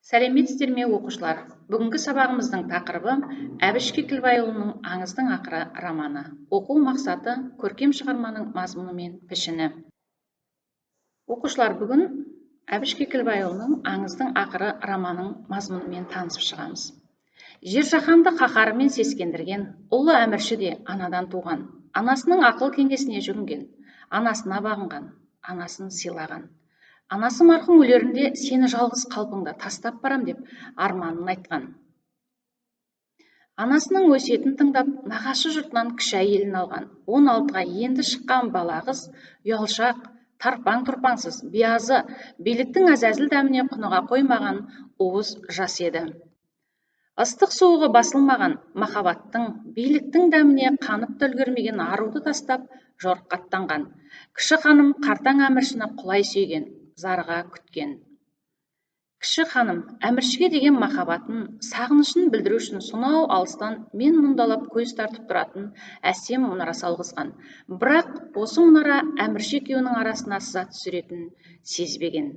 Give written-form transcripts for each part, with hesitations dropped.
Сәлеметсіздер ме оқушылар? Бүгінгі сабағымыздың тақырыбы Әбіш Кекілбайұлының «Аңыздың ақыры» романы. Оқу мақсаты көркем шығарманың мазмұны мен пішіні. Оқушылар, бүгін Әбіш Кекілбайұлының «Аңыздың ақыры» романының мазмұнымен танысып шығамыз. Жер жаһанды қаһарымен сескендірген ұлы әмірші де анадан туған. Анасының ақыл кеңесіне жүгінген, анасына бағынған, анасын сыйлаған. Анасы марқұм өлерінде сені жалғыз қалпыңда тастап барам деп арманын айтқан. Анасының өсиетін тыңдап, нағашы жұртынан кіші әйелін алған. 16-ға енді шыққан бала қыз ұялшақ, тарпаң-тұрпаңсыз, биязы, биліктің әзәзіл дәміне құныға қоймаған уыз жас еді. Ыстық суығы басылмаған махаббаттың, биліктің дәміне қанып та үлгермеген аруды тастап жорыққа аттанған. Кіші ханым қартаң әміршіні құлай сүйген, зарыға күткен. Кіші ханым әміршіге деген махаббатын, сағынышын білдіру үшін сонау алыстан мен мұндалап көз тартып тұратын әсем мұнара салғызған. Бірақ осы мұнара әмірші екеуінің арасына сызат түсіретін сезбеген.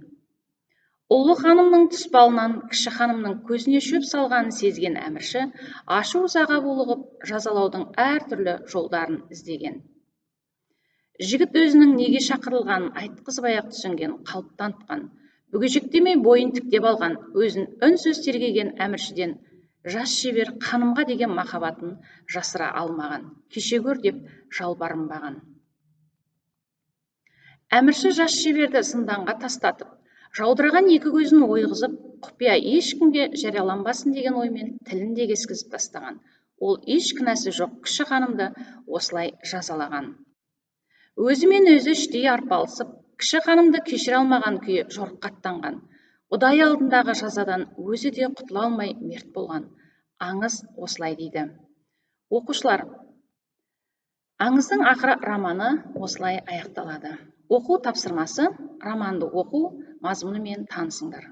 Ұлы ханымның тұспалынан кіші ханымның көзіне шөп салғанын сезген әмірші ашу ызаға булығып жазалаудың әртүрлі жолдарын іздеген. Жігіт өзінің неге шақырылғанын айтқызбай-ақ түсінген, қалып танытқан, бүгежектемей бойын тіктеп алған, өзін үнсіз тергеген әміршіден жас шебер ханымға деген махаббатын жасыра алмаған, кеше көр деп жалбарынбаған. Әмірші жас шеберді зынданға тастатып, жаудыраған екі көзін ойғызып, құпия ешкімге жарияланбасын деген оймен тілін де кескізіп тастаған. Ол еш кінәсі жоқ кіші ханымды осылай жазалаған. Өзімен өзі іштей арпалысып, кіші ханымды кешіре алмаған күйі жорыққа аттанған. Құдай алдындағы жазадан өзі де құтыла алмай мерт болған. Аңыз осылай дейді. Оқушылар, «Аңыздың ақыры» романы осылай аяқталады. Оқу тапсырмасы: романды оқу, мазмұнымен танысыңдар.